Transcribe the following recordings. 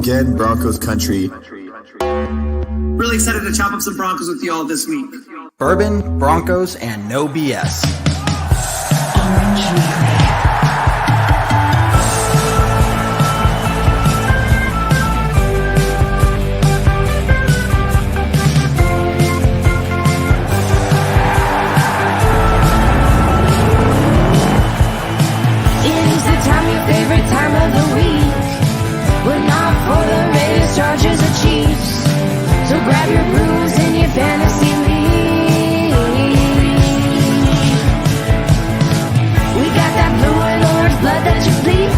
again, Broncos country. Really excited to chop up some Broncos with you all this week. Bourbon, Broncos, and no BS. Favorite time of the week. We're not for the Raiders, Chargers, or Chiefs. So grab your brews in your fantasy league. We got that blue and orange blood that you bleed.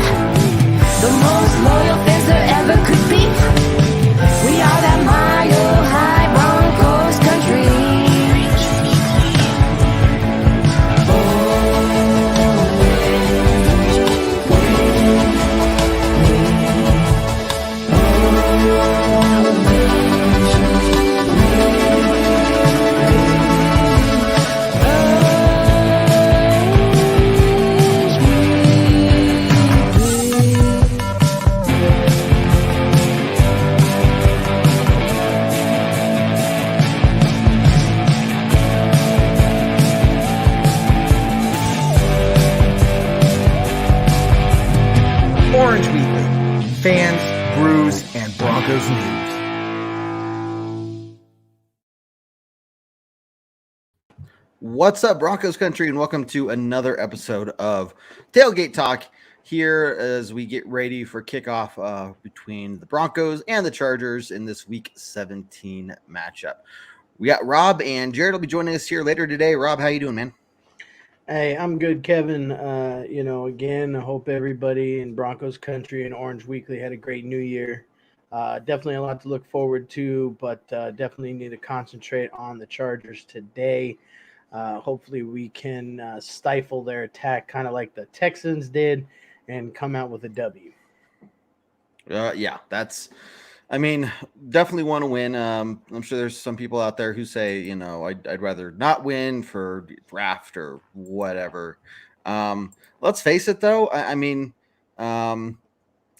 The most loyal fans there ever could be. We are that mile high Broncos country. Orange Weekly, fans, brews, and Broncos news. What's up, Broncos country, and welcome to another episode of Tailgate Talk here as we get ready for kickoff between the Broncos and the Chargers in this Week 17 matchup. We got Rob and Jared will be joining us here later today. Rob, how you doing, man? Hey, I'm good, Kevin. Again, I hope everybody in Broncos country and Orange Weekly had a great new year. Definitely a lot to look forward to, but definitely need to concentrate on the Chargers today. Hopefully we can stifle their attack kind of like the Texans did and come out with a W. Definitely want to win. I'm sure there's some people out there who say, I'd rather not win for draft or whatever. Let's face it, though.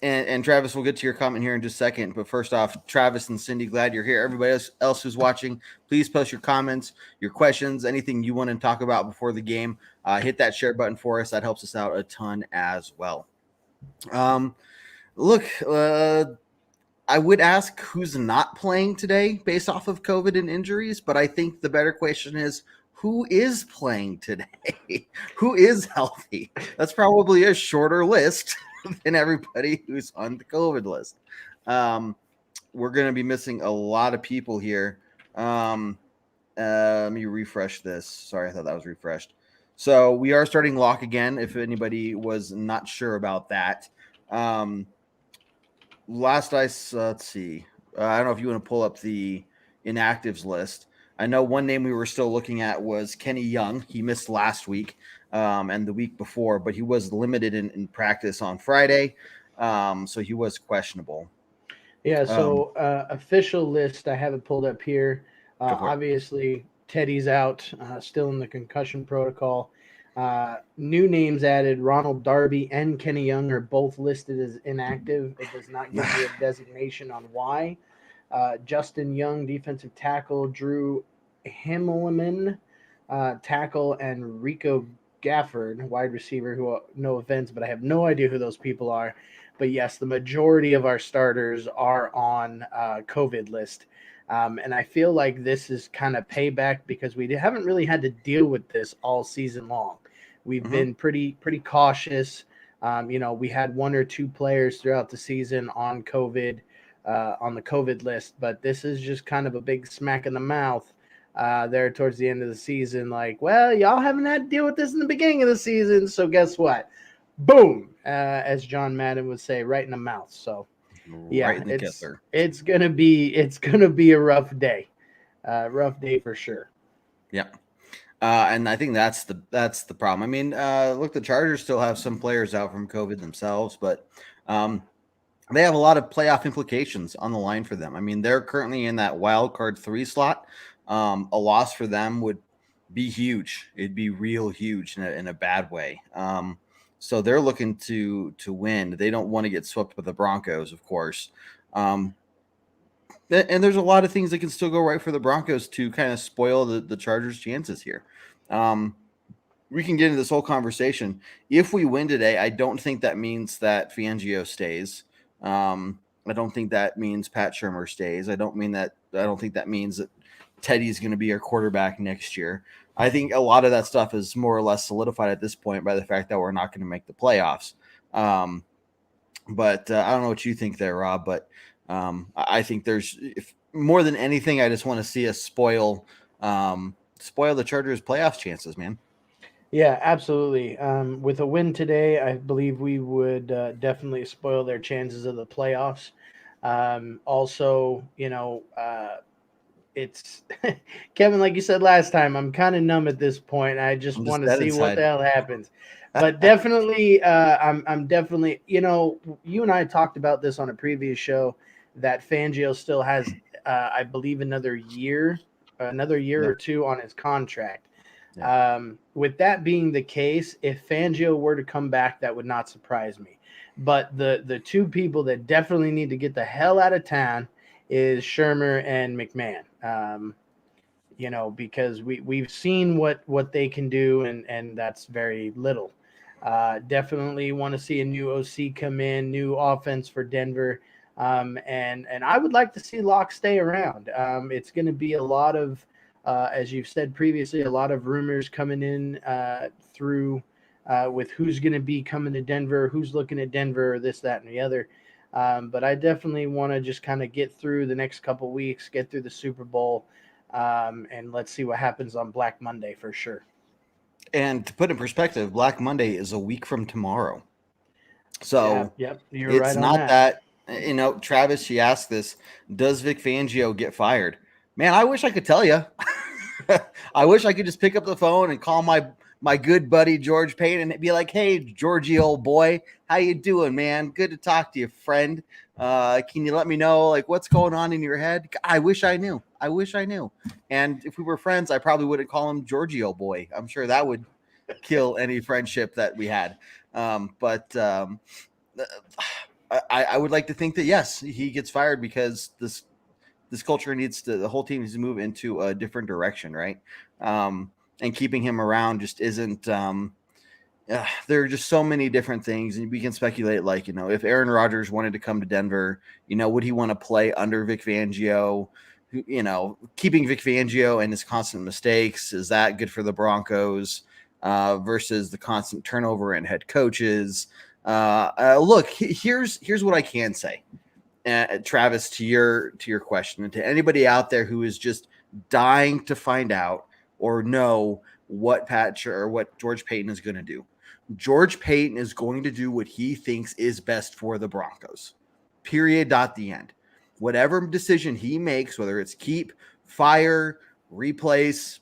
And Travis, we'll get to your comment here in just a second. But first off, Travis and Cindy, glad you're here. Everybody else who's watching, please post your comments, your questions, anything you want to talk about before the game. Hit that share button for us. That helps us out a ton as well. I would ask who's not playing today based off of COVID and injuries, but I think the better question is who is playing today? Who is healthy? That's probably a shorter list than everybody who's on the COVID list. We're going to be missing a lot of people here. Let me refresh this. Sorry, I thought that was refreshed. So we are starting lock again, if anybody was not sure about that. Let's see. I don't know if you want to pull up the inactives list. I know one name we were still looking at was Kenny Young. He missed last week and the week before, but he was limited in practice on Friday, so he was questionable. Yeah, so official list, I have it pulled up here. Obviously, Teddy's out, still in the concussion protocol. New names added, Ronald Darby and Kenny Young are both listed as inactive. It does not give you a designation on why. Justin Young, defensive tackle, Drew Himmelman, tackle, and Rico Gafford, wide receiver, who, no offense, but I have no idea who those people are. But yes, the majority of our starters are on COVID list. And I feel like this is kind of payback because we haven't really had to deal with this all season long. We've been pretty cautious. We had one or two players throughout the season on COVID, on the COVID list, but this is just kind of a big smack in the mouth there towards the end of the season. Like, well, y'all haven't had to deal with this in the beginning of the season, so guess what? Boom, as John Madden would say, right in the mouth. So. Yeah, it's gonna be a rough day for sure. Yeah, and I think that's the problem. I mean, look, the Chargers still have some players out from COVID themselves, but they have a lot of playoff implications on the line for them. I mean, they're currently in that wild card 3 slot. A loss for them would be huge. It'd be real huge in a bad way. So they're looking to win. They don't want to get swept with the Broncos, of course. And there's a lot of things that can still go right for the Broncos to kind of spoil the Chargers' chances here. We can get into this whole conversation. If we win today, I don't think that means that Fangio stays. I don't think that means Pat Shurmur stays. I don't think that means that Teddy's going to be our quarterback next year. I think a lot of that stuff is more or less solidified at this point by the fact that we're not going to make the playoffs. But I don't know what you think there, Rob, but I think if more than anything, I just want to see us spoil the Chargers' playoffs chances, man. Yeah, absolutely. With a win today, I believe we would definitely spoil their chances of the playoffs. Also, it's Kevin, like you said last time, I'm kind of numb at this point. I just want to see what the hell happens. But definitely, I'm definitely, you and I talked about this on a previous show that Fangio still has, I believe, another year or two on his contract. Yeah. With that being the case, if Fangio were to come back, that would not surprise me. But the two people that definitely need to get the hell out of town is Shurmur and McMahon. Because we've seen what they can do, and that's very little. Definitely want to see a new OC come in, new offense for Denver. And I would like to see Locke stay around. It's going to be a lot of, as you've said previously, a lot of rumors coming in through with who's going to be coming to Denver, who's looking at Denver, this, that, and the other. But I definitely want to just kind of get through the next couple weeks, get through the Super Bowl, and let's see what happens on Black Monday for sure. And to put in perspective, Black Monday is a week from tomorrow. So you're it's right on not that. Travis, she asked this, does Vic Fangio get fired? Man, I wish I could tell you. I wish I could just pick up the phone and call my good buddy George Payton and be like, hey, Georgie, old boy, how you doing, man? Good to talk to you, friend. Can you let me know like what's going on in your head? I wish I knew. And if we were friends, I probably wouldn't call him Georgie, old boy. I'm sure that would kill any friendship that we had. But I would like to think that, yes, he gets fired because this culture the whole team needs to move into a different direction, right? And keeping him around just isn't. There are just so many different things, and we can speculate. Like, if Aaron Rodgers wanted to come to Denver, would he want to play under Vic Fangio? Keeping Vic Fangio and his constant mistakes, is that good for the Broncos versus the constant turnover in head coaches? Look, here's what I can say. Travis, to your question, and to anybody out there who is just dying to find out or know what George Payton is going to do. George Payton is going to do what he thinks is best for the Broncos. Period. The end. Whatever decision he makes, whether it's keep, fire, replace,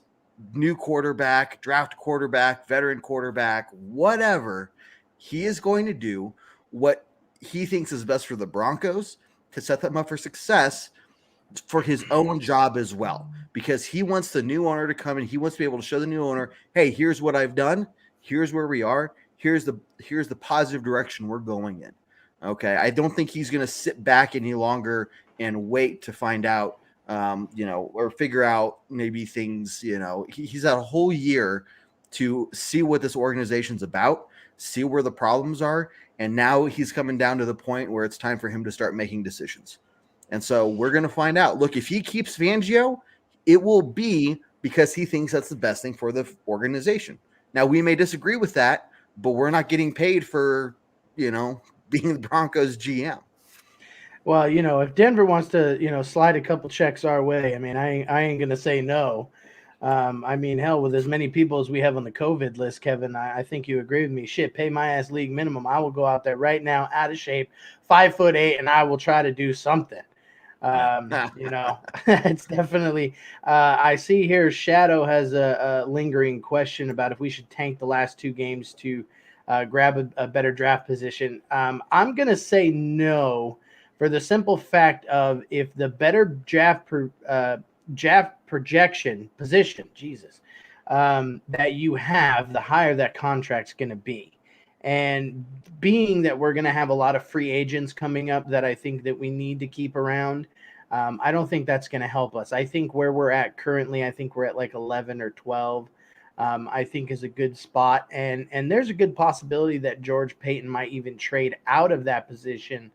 new quarterback, draft quarterback, veteran quarterback, whatever, he is going to do what he thinks is best for the Broncos to set them up for success for his own job as well, because he wants the new owner to come in. He wants to be able to show the new owner, hey, here's what I've done. Here's where we are. Here's the positive direction we're going in. Okay. I don't think he's going to sit back any longer and wait to find out, or figure out maybe things, he's had a whole year to see what this organization's about, see where the problems are. And now he's coming down to the point where it's time for him to start making decisions. And so we're going to find out. Look, if he keeps Fangio, it will be because he thinks that's the best thing for the organization. Now, we may disagree with that, but we're not getting paid for, being the Broncos GM. Well, if Denver wants to, slide a couple checks our way, I mean, I ain't going to say no. Hell, with as many people as we have on the COVID list, Kevin, I think you agree with me. Shit, pay my ass league minimum. I will go out there right now, out of shape, 5'8", and I will try to do something. It's definitely. I see here Shadow has a lingering question about if we should tank the last two games to grab a better draft position. I'm gonna say no, for the simple fact of if the better draft projection position, that you have, the higher that contract's going to be. And being that we're going to have a lot of free agents coming up that I think that we need to keep around, I don't think that's going to help us. I think where we're at currently, I think we're at like 11 or 12. I think is a good spot. And there's a good possibility that George Payton might even trade out of that position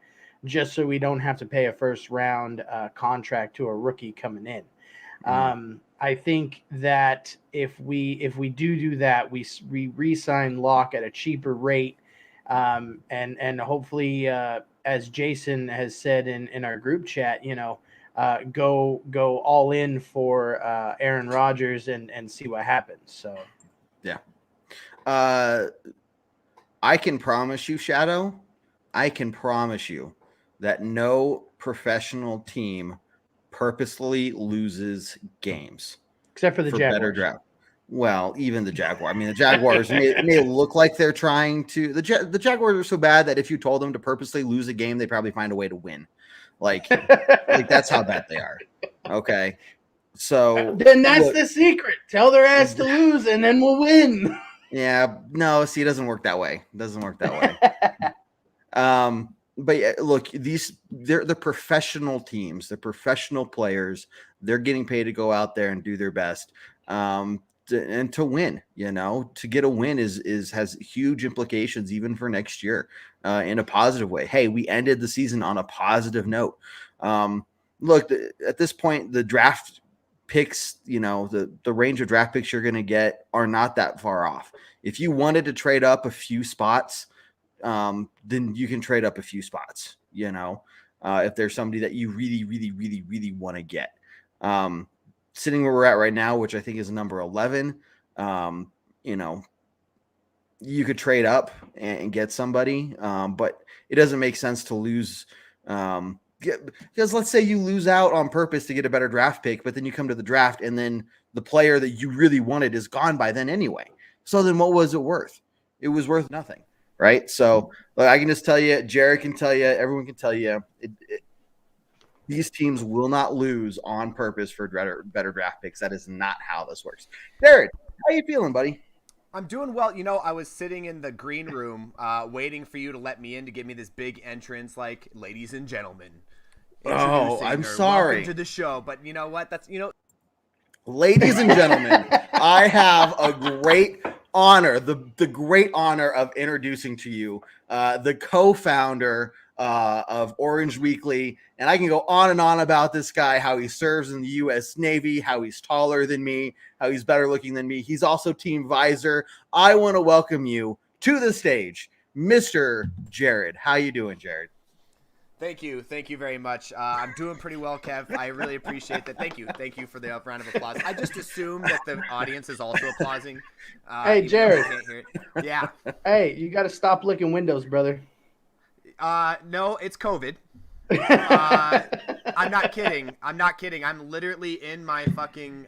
just so we don't have to pay a first round contract to a rookie coming in. I think that if we do that, we re-sign Locke at a cheaper rate, and hopefully, as Jason has said in our group chat, go all in for Aaron Rodgers and see what happens. So, yeah, I can promise you, Shadow. I can promise you that no professional team purposely loses games, except for the Jaguars. Better draft. Well, even the Jaguars. I mean, the Jaguars may look like they're trying to. The Jaguars are so bad that if you told them to purposely lose a game, they probably find a way to win. Like that's how bad they are. Okay, so then that's the secret. Tell their ass to lose, and then we'll win. Yeah, no. See, it doesn't work that way. But yeah, look, they're the professional teams, they're professional players. They're getting paid to go out there and do their best, and to win. To get a win has huge implications even for next year, in a positive way. Hey, we ended the season on a positive note. Look, at this point, the draft picks, the range of draft picks you're going to get are not that far off. If you wanted to trade up a few spots, then you can trade up a few spots, if there's somebody that you really, really, really, really want to get. Sitting where we're at right now, which I think is number 11, you could trade up and get somebody, but it doesn't make sense to lose, because let's say you lose out on purpose to get a better draft pick, but then you come to the draft and then the player that you really wanted is gone by then anyway. So then what was it worth? It was worth nothing. Right. So I can just tell you, Jared can tell you, everyone can tell you, these teams will not lose on purpose for better draft picks. That is not how this works. Jared, how you feeling, buddy? I'm doing well. I was sitting in the green room waiting for you to let me in to give me this big entrance, like, ladies and gentlemen. Oh, I'm sorry. Welcome to the show. But you know what? Ladies and gentlemen, I have a great honor, the great honor of introducing to you the co-founder of Orange Weekly, and I can go on and on about this guy, how he serves in the U.S. Navy, how he's taller than me, how he's better looking than me. He's also Team Visor. I want to welcome you to the stage, Mr. Jared. How you doing, Jared? Thank you very much. I'm doing pretty well, Kev. I really appreciate that. Thank you for the round of applause. I just assume that the audience is also applauding. Hey, Jared. Can't hear it. Yeah. Hey, you got to stop licking windows, brother. No, it's COVID. I'm not kidding. I'm literally in my fucking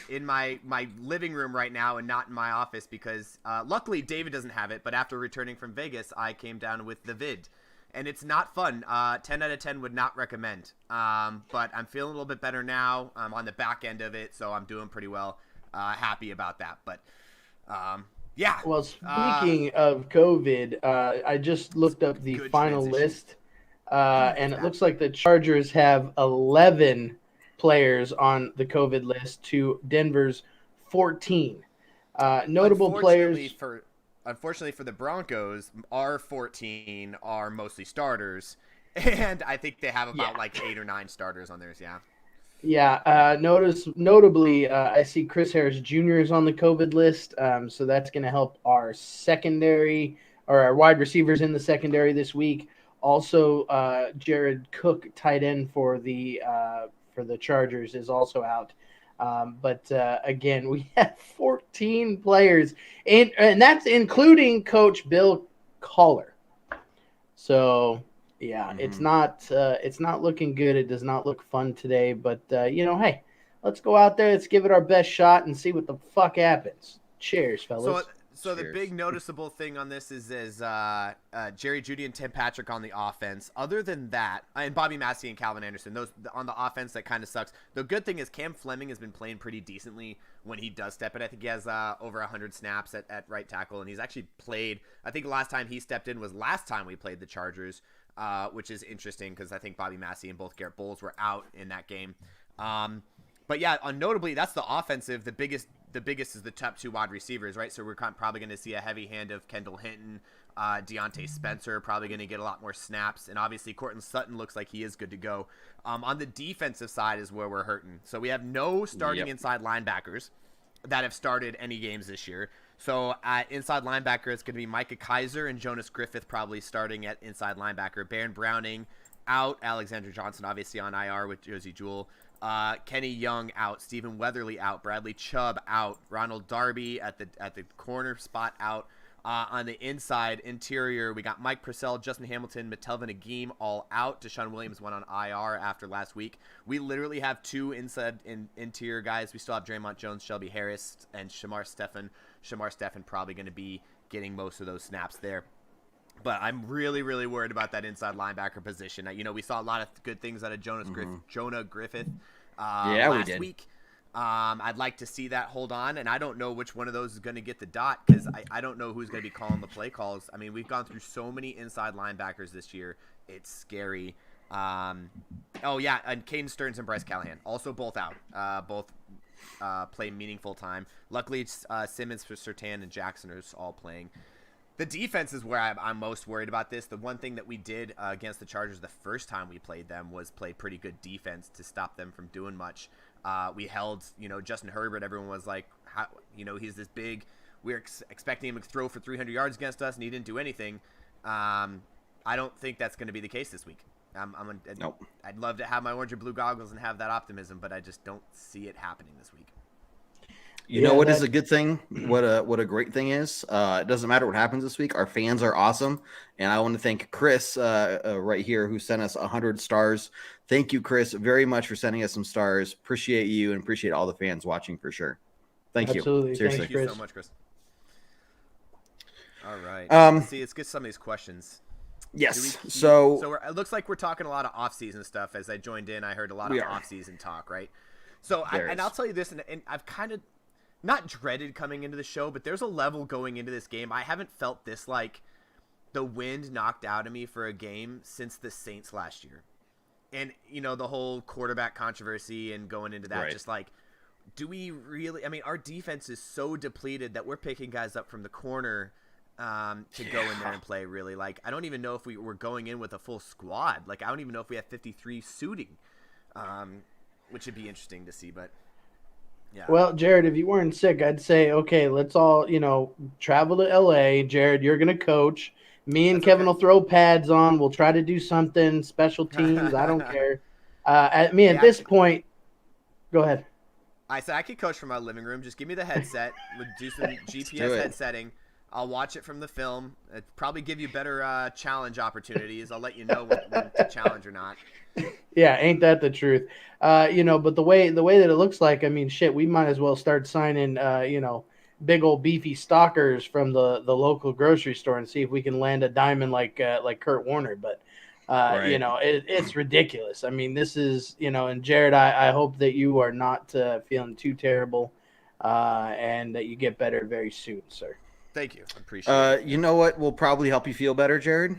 in my living room right now and not in my office because luckily David doesn't have it. But after returning from Vegas, I came down with the vid. And it's not fun. 10 out of 10 would not recommend. But I'm feeling a little bit better now. I'm on the back end of it, so I'm doing pretty well. Happy about that. But, yeah. Well, speaking of COVID, I just looked up the final list, and it looks like the Chargers have 11 players on the COVID list to Denver's 14. Notable players. Unfortunately for the Broncos, our 14 are mostly starters, and I think they have about 8 or 9 starters on theirs. Yeah. Yeah. Notably, I see Chris Harris Jr. is on the COVID list, so that's going to help our secondary or our wide receivers in the secondary this week. Also, Jared Cook, tight end for the Chargers, is also out. But again, we have 14 players, and that's including Coach Bill Collar. So, yeah, it's not looking good. It does not look fun today. But hey, let's go out there. Let's give it our best shot and see what the fuck happens. Cheers, fellas. So the big noticeable thing on this is Jerry Jeudy and Tim Patrick on the offense. Other than that, and Bobby Massey and Calvin Anderson, those on the offense, that kind of sucks. The good thing is Cam Fleming has been playing pretty decently when he does step in. I think he has over 100 snaps at right tackle, and he's actually played. I think the last time he stepped in was last time we played the Chargers, which is interesting because I think Bobby Massey and both Garrett Bowles were out in that game. But yeah, notably, that's the offensive. The biggest is the top 2 wide receivers, right? So we're probably going to see a heavy hand of Kendall Hinton, Deontay Spencer, probably going to get a lot more snaps. And obviously, Courtland Sutton looks like he is good to go. On the defensive side is where we're hurting. So we have no starting inside linebackers that have started any games this year. So at inside linebacker, it's going to be Micah Kaiser and Jonas Griffith probably starting at inside linebacker. Baron Browning out. Alexander Johnson obviously on IR with Josie Jewell. Kenny Young out, Stephen Weatherly out, Bradley Chubb out, Ronald Darby at the corner spot out. On the inside interior, we got Mike Purcell, Justin Hamilton, Metelvin Agim all out. Deshaun Williams went on IR after last week. We literally have 2 interior guys. We still have Draymond Jones, Shelby Harris, and Shamar Stephen. Shamar Stephen probably going to be getting most of those snaps there. But I'm really, really worried about that inside linebacker position. We saw a lot of good things out of Jonah Griffith last week. I'd like to see that hold on, and I don't know which one of those is going to get the dot because I don't know who's going to be calling the play calls. I mean, we've gone through so many inside linebackers this year. It's scary. And Caden Stearns and Bryce Callahan, also both out. Both play meaningful time. Luckily, Simmons, Surtain, and Jackson are all playing. The defense is where I'm most worried about this. The one thing that we did against the Chargers the first time we played them was play pretty good defense to stop them from doing much. We held, Justin Herbert. Everyone was like, he's this big. We were expecting him to throw for 300 yards against us, and he didn't do anything. I don't think that's going to be the case this week. Nope. I'd love to have my orange and blue goggles and have that optimism, but I just don't see it happening this week. You know what is a good thing? What a great thing is? It doesn't matter what happens this week. Our fans are awesome, and I want to thank Chris right here who sent us 100 stars. Thank you, Chris, very much for sending us some stars. Appreciate you and appreciate all the fans watching for sure. Thank you. Seriously. Thank you so much, Chris. All right. Let's get some of these questions. Yes. So it looks like we're talking a lot of off-season stuff. As I joined in, I heard a lot of off-season talk, right? So I'll tell you this, and I've kind of not dreaded coming into the show, but there's a level going into this game. I haven't felt this like the wind knocked out of me for a game since the Saints last year. And, the whole quarterback controversy and going into that, just like, do we really – I mean, our defense is so depleted that we're picking guys up from the corner to go in there and play, really. Like, I don't even know if we were going in with a full squad. Like, I don't even know if we have 53 suiting, which would be interesting to see, but – yeah. Well, Jared, if you weren't sick, I'd say, okay, let's all, travel to LA. Jared, you're going to coach. Me and Kevin will throw pads on. We'll try to do something, special teams. I don't care. At this point, go ahead. I said I could coach from my living room. Just give me the headset. We'll do some GPS head setting. I'll watch it from the film. It'd probably give you better challenge opportunities. I'll let you know when to challenge or not. Yeah, ain't that the truth? But the way that it looks like, I mean, shit, we might as well start signing, big old beefy stalkers from the local grocery store and see if we can land a diamond like Kurt Warner. But it's ridiculous. I mean, this is, and Jared, I hope that you are not feeling too terrible, and that you get better very soon, sir. Thank you. I appreciate it. You know what will probably help you feel better, Jared?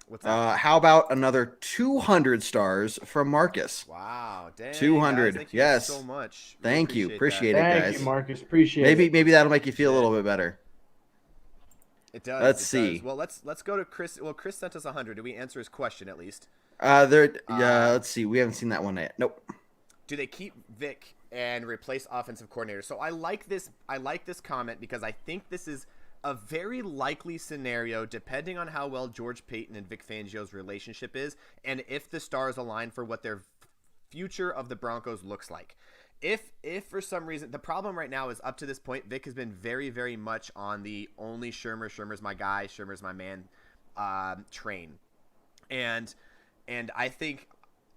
What's that? How about another 200 stars from Marcus? Wow, dang, 200. Guys, thank yes. You so much. Thank you. Appreciate it, guys. Thank you, Marcus. Appreciate it. Maybe that'll make you feel a little bit better. It does. Let's see. Does. Well, let's go to Chris. Well, Chris sent us 100. Did we answer his question at least? Let's see. We haven't seen that one yet. Nope. Do they keep Vic and replace offensive coordinator? So I like this comment because I think this is a very likely scenario depending on how well George Payton and Vic Fangio's relationship is and if the stars align for what their future of the Broncos looks like. If for some reason, the problem right now is up to this point, Vic has been very, very much on the only Shurmur's my guy, Shurmur's my man train. And I think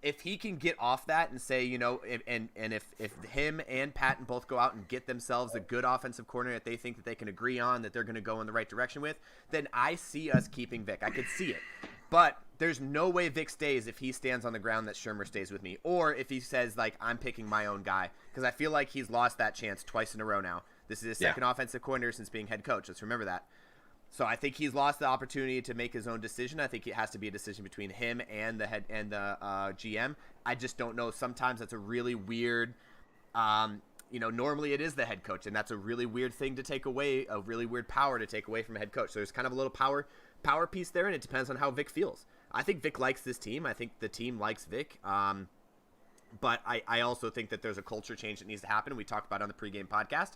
if he can get off that and say, if him and Patton both go out and get themselves a good offensive coordinator that they think that they can agree on, that they're going to go in the right direction with, then I see us keeping Vic. I could see it. But there's no way Vic stays if he stands on the ground that Shermer stays with me, or if he says, like, I'm picking my own guy, because I feel like he's lost that chance twice in a row now. This is his second offensive coordinator since being head coach. Let's remember that. So I think he's lost the opportunity to make his own decision. I think it has to be a decision between him and the head and the GM. I just don't know. Sometimes that's a really weird. Normally it is the head coach, and that's a really weird thing to take away, a really weird power to take away from a head coach. So there's kind of a little power piece there, and it depends on how Vic feels. I think Vic likes this team. I think the team likes Vic. But I also think that there's a culture change that needs to happen. We talked about it on the pregame podcast.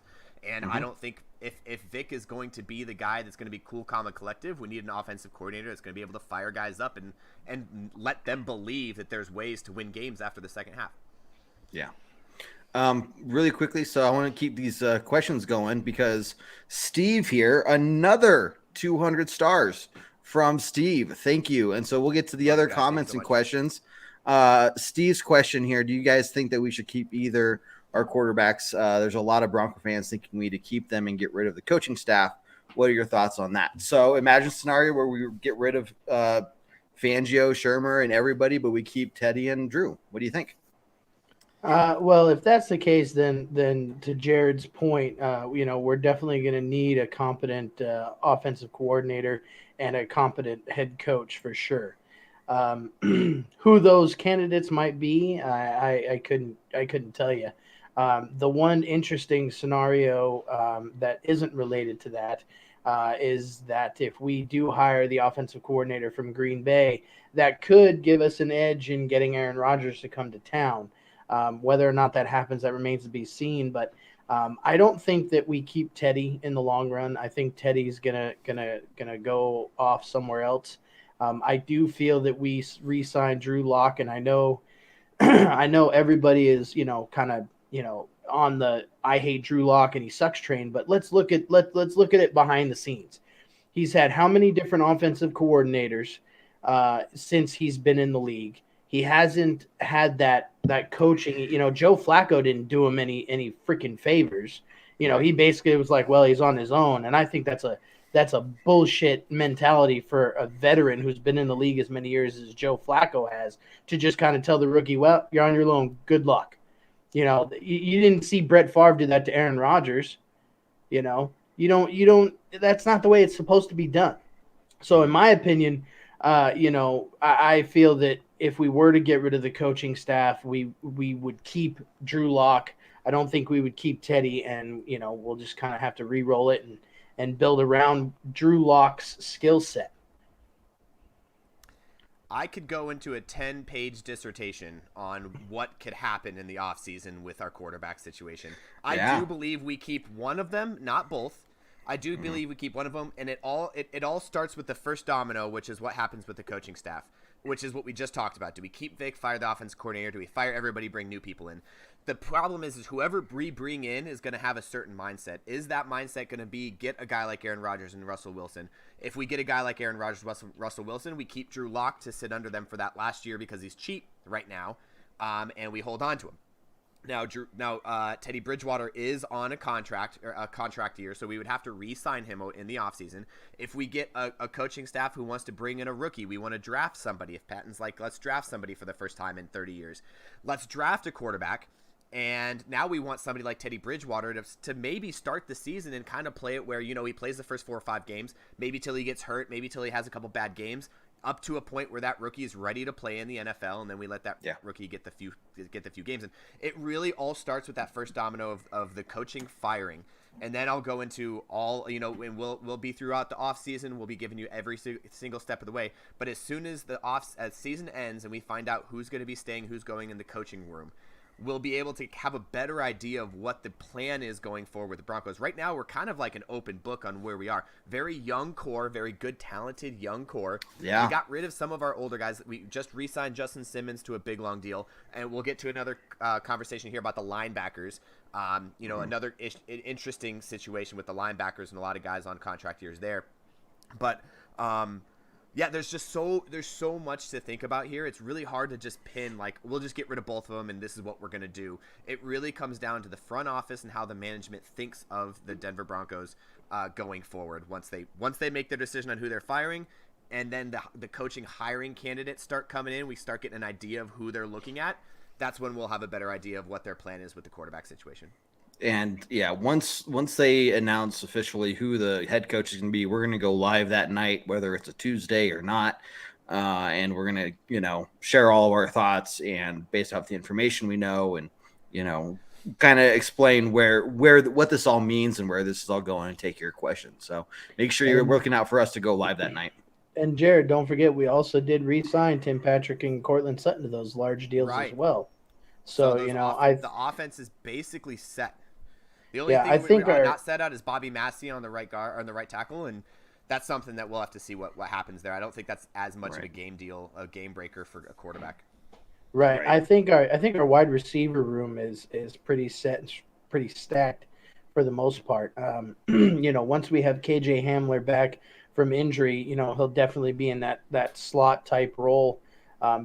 And I don't think if Vic is going to be the guy that's going to be cool, calm, and collective, we need an offensive coordinator that's going to be able to fire guys up and let them believe that there's ways to win games after the second half. Yeah. Really quickly, so I want to keep these questions going because Steve here, another 200 stars from Steve. Thank you. And so we'll get to the other comments and questions. Steve's question here, do you guys think that we should keep either our quarterbacks? There's a lot of Bronco fans thinking we need to keep them and get rid of the coaching staff. What are your thoughts on that? So imagine a scenario where we get rid of Fangio, Shermer, and everybody, but we keep Teddy and Drew. What do you think? Well, if that's the case, then to Jared's point, we're definitely going to need a competent offensive coordinator and a competent head coach for sure. Who those candidates might be, I couldn't tell you. The one interesting scenario that isn't related to that is that if we do hire the offensive coordinator from Green Bay, that could give us an edge in getting Aaron Rodgers to come to town. Whether or not that happens, that remains to be seen. But I don't think that we keep Teddy in the long run. I think Teddy's gonna go off somewhere else. I do feel that we re-signed Drew Lock, and I know everybody is kind of on the I hate Drew Lock and he sucks train. But let's look at it behind the scenes. He's had how many different offensive coordinators since he's been in the league? He hasn't had that coaching. Joe Flacco didn't do him any freaking favors. He basically was like, well, he's on his own, and I think that's a bullshit mentality for a veteran who's been in the league as many years as Joe Flacco has, to just kind of tell the rookie, well, you're on your own. Good luck. You didn't see Brett Favre do that to Aaron Rodgers. You don't. That's not the way it's supposed to be done. So in my opinion, I feel that if we were to get rid of the coaching staff, we would keep Drew Lock. I don't think we would keep Teddy, and we'll just kind of have to re-roll it and build around Drew Lock's skill set. I could go into a 10-page dissertation on what could happen in the offseason with our quarterback situation. I do believe we keep one of them, not both. I do believe we keep one of them, and it all starts with the first domino, which is what happens with the coaching staff, which is what we just talked about. Do we keep Vic, fire the offense coordinator? Do we fire everybody, bring new people in? The problem is whoever we bring in is going to have a certain mindset. Is that mindset going to be get a guy like Aaron Rodgers and Russell Wilson? If we get a guy like Aaron Rodgers, Russell Wilson, we keep Drew Lock to sit under them for that last year because he's cheap right now, and we hold on to him. Now, Teddy Bridgewater is on a contract year, so we would have to re-sign him in the offseason. If we get a coaching staff who wants to bring in a rookie, we want to draft somebody. If Patton's like, let's draft somebody for the first time in 30 years. Let's draft a quarterback. And now we want somebody like Teddy Bridgewater to maybe start the season and kind of play it where, he plays the first 4 or 5 games, maybe till he gets hurt, maybe till he has a couple bad games, up to a point where that rookie is ready to play in the NFL, and then we let that rookie get the few games. And it really all starts with that first domino of the coaching firing. And then I'll go into all, and we'll be throughout the off season. We'll be giving you every single step of the way. But as soon as as season ends and we find out who's going to be staying, who's going in the coaching room, we'll be able to have a better idea of what the plan is going forward with the Broncos. Right now, we're kind of like an open book on where we are. Very young core, very good, talented young core. Yeah. We got rid of some of our older guys. We just re-signed Justin Simmons to a big, long deal. And we'll get to another conversation here about the linebackers. Another interesting situation with the linebackers and a lot of guys on contract years there. But, Yeah, there's so much to think about here. It's really hard to just pin like we'll just get rid of both of them and this is what we're gonna do. It really comes down to the front office and how the management thinks of the Denver Broncos going forward. Once they make their decision on who they're firing, and then the coaching hiring candidates start coming in, we start getting an idea of who they're looking at. That's when we'll have a better idea of what their plan is with the quarterback situation. And yeah, once they announce officially who the head coach is going to be, we're going to go live that night, whether it's a Tuesday or not. And we're going to, share all of our thoughts and based off the information we know and, kind of explain what this all means and where this is all going and take your questions. So make sure you're looking out for us to go live that night. And Jared, don't forget, we also did re-sign Tim Patrick and Cortland Sutton to those large deals as well. So the offense is basically set. The only thing we're not set out is Bobby Massey on the right guard, on the right tackle, and that's something that we'll have to see what happens there. I don't think that's as much of a game breaker for a quarterback. Right. I think our wide receiver room is pretty set and pretty stacked for the most part. Once we have KJ Hamler back from injury, he'll definitely be in that slot type role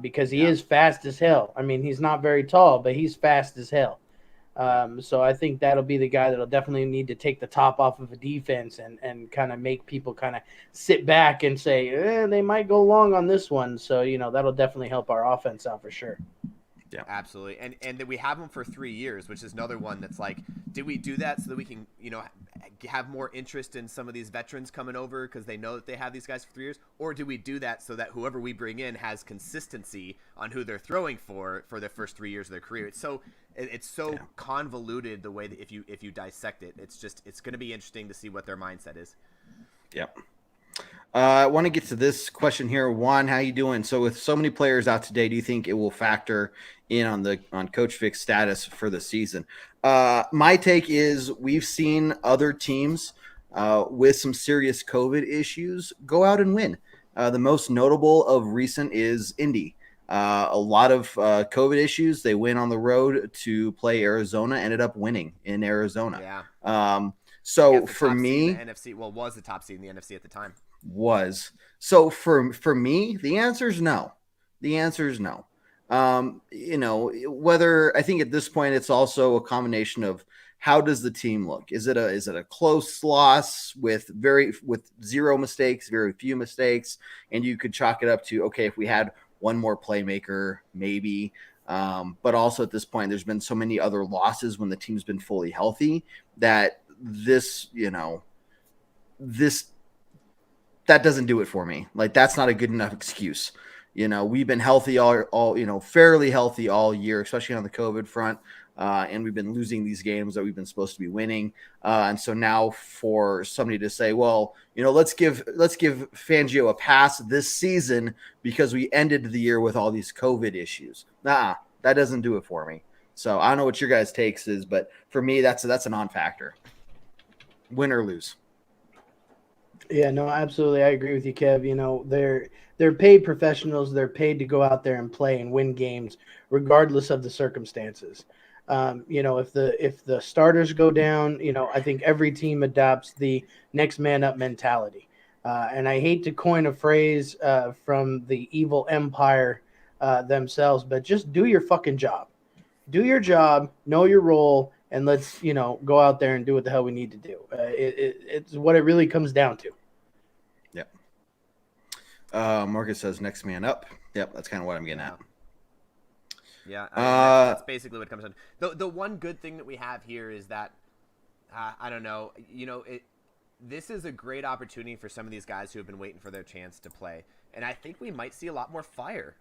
because he is fast as hell. I mean, he's not very tall, but he's fast as hell. So I think that'll be the guy that'll definitely need to take the top off of a defense and kind of make people kind of sit back and say, they might go long on this one. So, that'll definitely help our offense out for sure. Yeah, absolutely. And that we have him for 3 years, which is another one that's like, did we do that so that we can, have more interest in some of these veterans coming over because they know that they have these guys for 3 years? Or do we do that so that whoever we bring in has consistency on who they're throwing for their first 3 years of their career? It's so convoluted the way that if you dissect it, it's going to be interesting to see what their mindset is. Yep. I want to get to this question here. Juan, how you doing? So with so many players out today, do you think it will factor in on Coach Vic's status for the season? My take is we've seen other teams with some serious COVID issues go out and win. The most notable of recent is Indy. A lot of COVID issues. They went on the road to play Arizona, ended up winning in Arizona. Yeah. So for me, the NFC was the top seed in the NFC at the time. So for me, the answer is no. The answer is no. Whether I think at this point it's also a combination of how does the team look? Is it a close loss with zero mistakes, very few mistakes, and you could chalk it up to okay, if we had one more playmaker, maybe. But also at this point, there's been so many other losses when the team's been fully healthy that that doesn't do it for me. Like that's not a good enough excuse. We've been healthy all fairly healthy all year, especially on the COVID front. And we've been losing these games that we've been supposed to be winning. And so now for somebody to say, well, let's give Fangio a pass this season because we ended the year with all these COVID issues. Nah, that doesn't do it for me. So I don't know what your guys' takes is, but for me, that's a non-factor. Win or lose. Yeah, no, absolutely. I agree with you, Kev. They're paid professionals. They're paid to go out there and play and win games, regardless of the circumstances. If the starters go down, I think every team adopts the next man up mentality. And I hate to coin a phrase from the evil empire themselves, but just do your fucking job. Do your job, know your role, and let's, go out there and do what the hell we need to do. It's what it really comes down to. Yep. Marcus says next man up. Yep, that's kind of what I'm getting at. Yeah, that's basically what it comes down. The one good thing that we have here is that, I don't know, this is a great opportunity for some of these guys who have been waiting for their chance to play. And I think we might see a lot more fire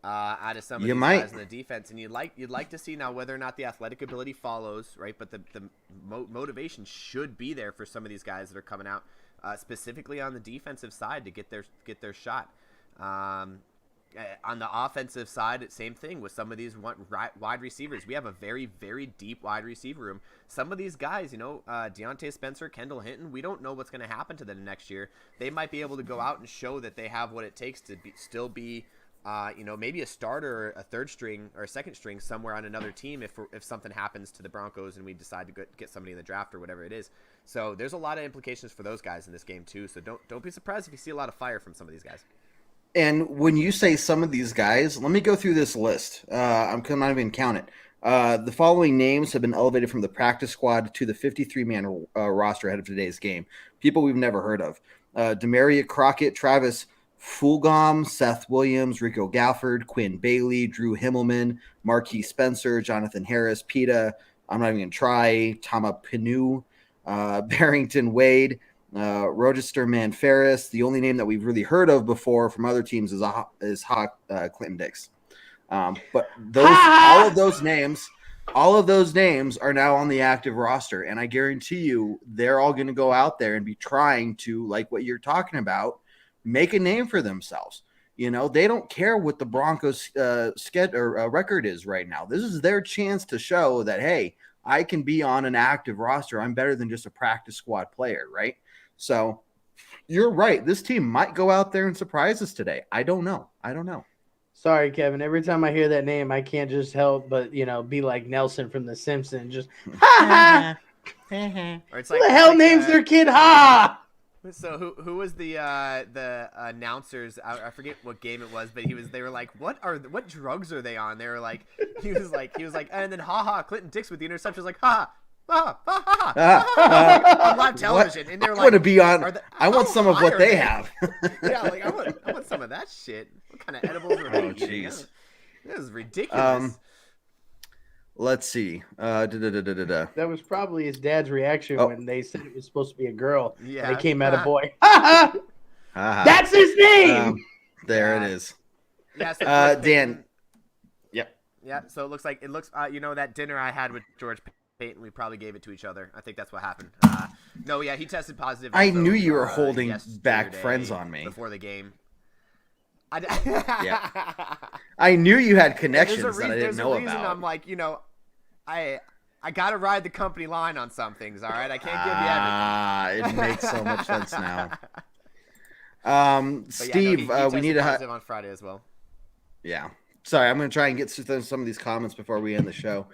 out of some of these guys in the defense. And you'd like to see now whether or not the athletic ability follows, right? But the motivation should be there for some of these guys that are coming out, specifically on the defensive side to get their shot. On the offensive side, same thing with some of these wide receivers. We have a very, very deep wide receiver room. Some of these guys, Deontay Spencer, Kendall Hinton, we don't know what's going to happen to them next year. They might be able to go out and show that they have what it takes to still be, maybe a starter, a third string or a second string somewhere on another team if something happens to the Broncos and we decide to get somebody in the draft or whatever it is. So there's a lot of implications for those guys in this game too. So don't be surprised if you see a lot of fire from some of these guys. And when you say some of these guys, let me go through this list. I'm not even count it. The following names have been elevated from the practice squad to the 53-man roster ahead of today's game. People we've never heard of. Demaria Crockett, Travis Fulgham, Seth Williams, Rico Gafford, Quinn Bailey, Drew Himmelman, Marquis Spencer, Jonathan Harris, Peta, I'm not even going to try, Tama Pinu, Barrington Wade, Rochester Man Ferris. The only name that we've really heard of before from other teams is Clinton Dix. But all of those names are now on the active roster, and I guarantee you they're all going to go out there and be trying to, like what you're talking about, make a name for themselves. You know, they don't care what the Broncos record is right now. This is their chance to show that, hey, I can be on an active roster. I'm better than just a practice squad player, right? So you're right. This team might go out there and surprise us today. I don't know. Sorry, Kevin. Every time I hear that name, I can't just help but, be like Nelson from The Simpsons. Just, ha ha. Or it's Who the hell names their kid Ha? So who was the announcers? I forget what game it was, but they were like, what drugs are they on? They were like, he was like, and then Clinton Dix with the interception was like, on live television, and they're like, I want to be on. I want some of what they have. Yeah, like I want some of that shit. What kind of edibles are they eating? This is ridiculous. Let's see. That was probably his dad's reaction when they said it was supposed to be a girl. Yeah, and it came out a boy. That's his name. There it is. Yeah, so Dan. Yep. Yeah, so it looks that dinner I had with George Payton, we probably gave it to each other. I think that's what happened. No, yeah, he tested positive. I knew you were holding back friends on me before the game. Yeah. I knew you had connections that I didn't know about. I'm like, I gotta ride the company line on some things. All right, I can't give you everything. It makes so much sense now. Steve, he we need to positive on Friday as well. Yeah. Sorry, I'm going to try and get through some of these comments before we end the show.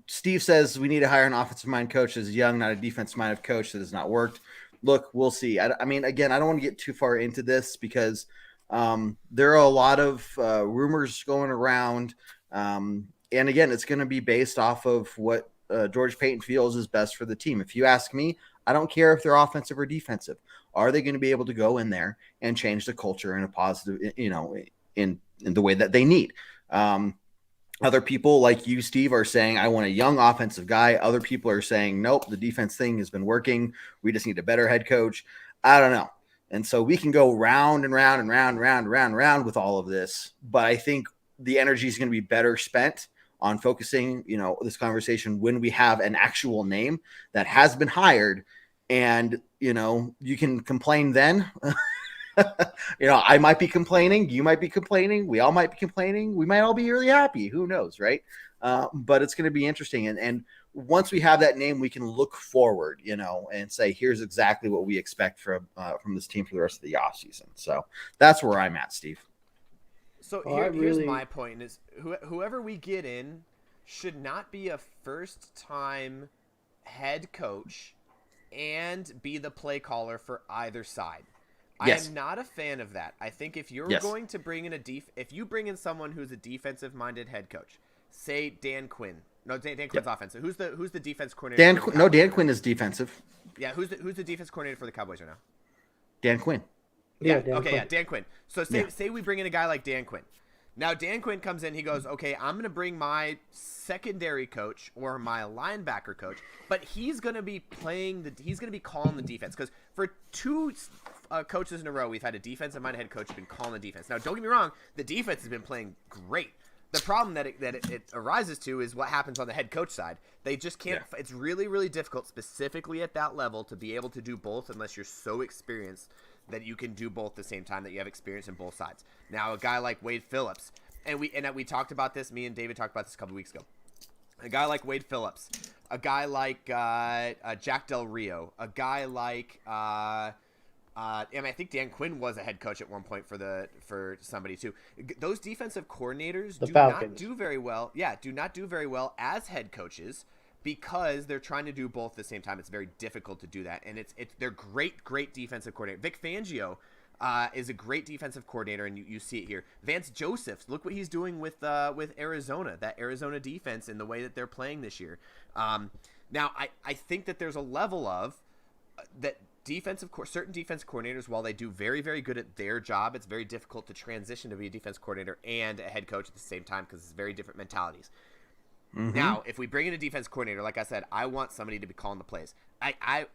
Steve says we need to hire an offensive mind coach that's young, not a defensive minded coach that has not worked. Look, we'll see. I mean, again, I don't want to get too far into this because there are a lot of rumors going around. And again, it's going to be based off of what George Payton feels is best for the team. If you ask me, I don't care if they're offensive or defensive. Are they going to be able to go in there and change the culture in a positive, in the way that they need? Other people like you, Steve, are saying, I want a young offensive guy. Other people are saying, nope, the defense thing has been working. We just need a better head coach. I don't know. And so we can go round and round and round with all of this. But I think the energy is going to be better spent on focusing, this conversation when we have an actual name that has been hired. And, you can complain then. I might be complaining. You might be complaining. We all might be complaining. We might all be really happy. Who knows, right? But it's going to be interesting. And once we have that name, we can look forward, and say, here's exactly what we expect from this team for the rest of the offseason. So that's where I'm at, Steve. So here's my point is whoever we get in should not be a first-time head coach and be the play caller for either side. Yes. I am not a fan of that. I think if you're going to bring in if you bring in someone who's a defensive-minded head coach, say Dan Quinn. No, Dan Quinn's offensive. Who's the defense coordinator? Dan Quinn is defensive. Yeah, who's the defense coordinator for the Cowboys right now? Dan Quinn. Yeah. Dan Quinn. So say we bring in a guy like Dan Quinn. Now Dan Quinn comes in. He goes, okay, I'm going to bring my secondary coach or my linebacker coach, but he's going to be calling the defense because for two coaches in a row, we've had a defensive-minded head coach who's been calling the defense. Now, don't get me wrong, the defense has been playing great. The problem that it arises to is what happens on the head coach side. They just can't. Yeah. It's really, really difficult, specifically at that level, to be able to do both unless you're so experienced that you can do both at the same time, that you have experience in both sides. Now, a guy like Wade Phillips, and we talked about this. Me and David talked about this a couple weeks ago. A guy like Wade Phillips, a guy like Jack Del Rio, a guy like I think Dan Quinn was a head coach at one point for somebody too. Those defensive coordinators do not do very well. Yeah, do not do very well as head coaches because they're trying to do both at the same time. It's very difficult to do that, and they're great defensive coordinator. Vic Fangio is a great defensive coordinator, and you see it here. Vance Joseph, look what he's doing with Arizona, that Arizona defense, and the way that they're playing this year. Now, I think that there's a level of that certain defensive coordinators, while they do very, very good at their job, it's very difficult to transition to be a defense coordinator and a head coach at the same time because it's very different mentalities. Mm-hmm. Now, if we bring in a defense coordinator, like I said, I want somebody to be calling the plays. I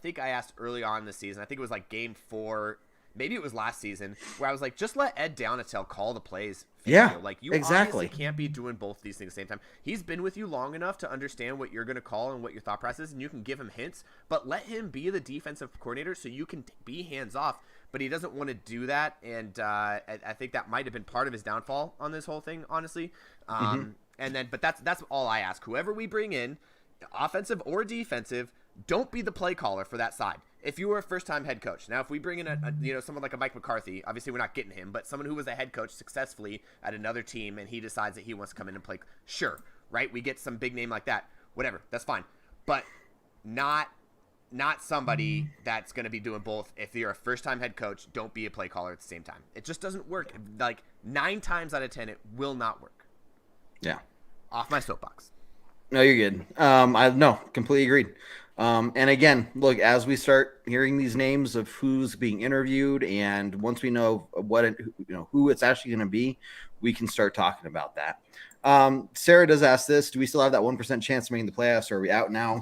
think I asked early on in the season, I think it was like game 4, maybe it was last season, where I was like, just let Ed Donatel call the plays. Yeah, like you exactly. obviously can't be doing both these things at the same time. He's been with you long enough to understand what you're going to call and what your thought process is, and you can give him hints, but let him be the defensive coordinator so you can be hands off. But he doesn't want to do that, and I think that might have been part of his downfall on this whole thing, honestly. But that's all I ask. Whoever we bring in, offensive or defensive, don't be the play caller for that side. If you were a first-time head coach, now if we bring in someone like a Mike McCarthy, obviously we're not getting him, but someone who was a head coach successfully at another team and he decides that he wants to come in and play, sure, right? We get some big name like that, whatever, that's fine. But not somebody that's going to be doing both. If you're a first-time head coach, don't be a play caller at the same time. It just doesn't work. Like 9 times out of 10, it will not work. Yeah. Off my soapbox. No, you're good. I completely agreed. And again, look, as we start hearing these names of who's being interviewed, and once we know who it's actually going to be, we can start talking about that. Sarah does ask this: do we still have that 1% chance of making the playoffs, or are we out now?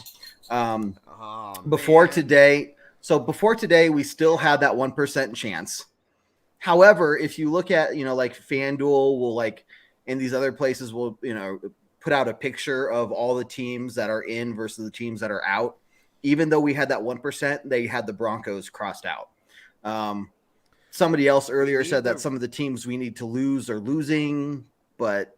Before today, we still had that 1% chance. However, if you look at like FanDuel will in these other places will put out a picture of all the teams that are in versus the teams that are out. Even though we had that 1%, they had the Broncos crossed out. Somebody else earlier said that some of the teams we need to lose are losing, but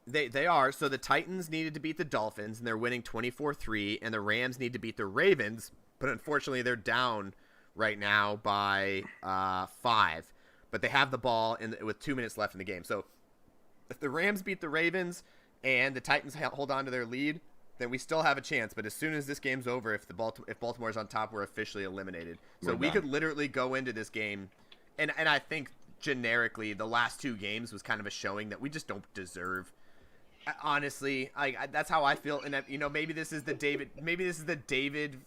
they are. So the Titans needed to beat the Dolphins, and they're winning 24-3, and the Rams need to beat the Ravens, but unfortunately they're down right now by 5. But they have the ball with 2 minutes left in the game. So if the Rams beat the Ravens and the Titans hold on to their lead, then we still have a chance. But as soon as this game's over, if Baltimore's on top, we're officially eliminated. So we could literally go into this game, and I think generically the last 2 games was kind of a showing that we just don't deserve. Honestly, that's how I feel. And maybe this is the David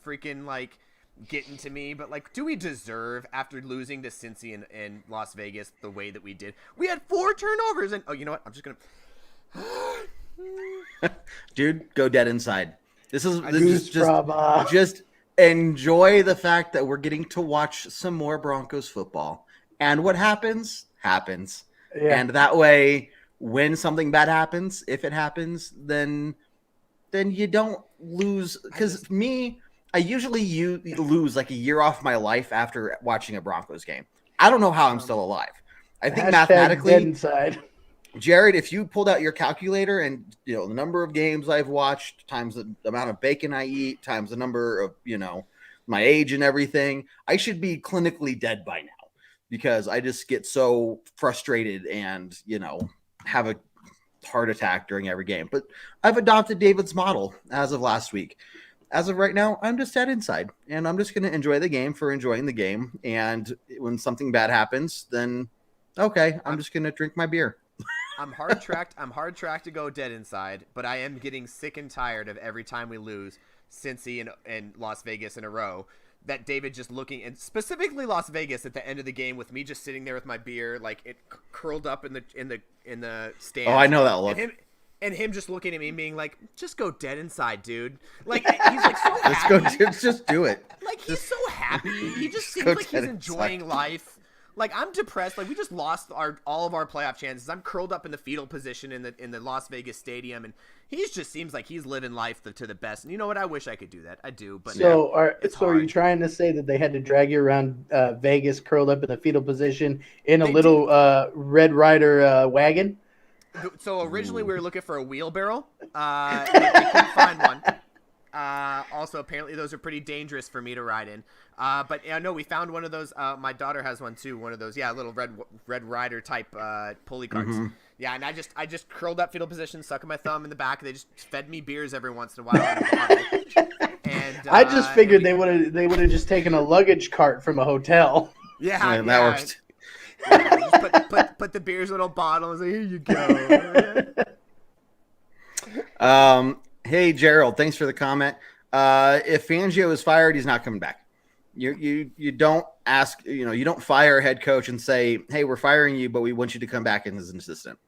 freaking getting to me, but do we deserve, after losing to Cincy and Las Vegas the way that we did? We had 4 turnovers, and you know what? I'm just gonna. Dude, go dead inside. This is just enjoy the fact that we're getting to watch some more Broncos football, and what happens. Yeah. And that way, when something bad happens, if it happens, then you don't lose. Because I usually lose a year off my life after watching a Broncos game. I don't know how I'm still alive. I think mathematically, dead inside. Jared, if you pulled out your calculator and the number of games I've watched times the amount of bacon I eat times the number of my age and everything, I should be clinically dead by now, because I just get so frustrated and have a heart attack during every game. But I've adopted David's model as of last week. As of right now, I'm just dead inside, and I'm just going to enjoy the game for enjoying the game. And when something bad happens, then okay, I'm just going to drink my beer. I'm hard tracked to go dead inside, but I am getting sick and tired of every time we lose Cincy and Las Vegas in a row, that David just looking, and specifically Las Vegas at the end of the game with me just sitting there with my beer, it curled up in the stand. Oh, I know that look. And him just looking at me and being like, just go dead inside, dude. He's so happy. Just do it. He's so happy. He just seems like he's enjoying life. I'm depressed. We just lost all of our playoff chances. I'm curled up in the fetal position in the Las Vegas stadium, and he just seems like he's living life to the best. And you know what? I wish I could do that. I do, but are you trying to say that they had to drag you around Vegas curled up in the fetal position in a little Red Ryder wagon? So originally we were looking for a wheelbarrow. We couldn't find one. Also, apparently those are pretty dangerous for me to ride in. But no, we found one of those. My daughter has one too. One of those, little Red Ryder type pulley carts. Mm-hmm. Yeah, and I just curled up fetal position, sucking my thumb in the back. They just fed me beers every once in a while in a bottle. And I just figured they would have just taken a luggage cart from a hotel. Yeah, that worked. Yeah, just put the beers in a little bottle and say, here you go. Hey Gerald, thanks for the comment. If Fangio is fired, he's not coming back. You don't ask, you don't fire a head coach and say, hey, we're firing you, but we want you to come back as an assistant.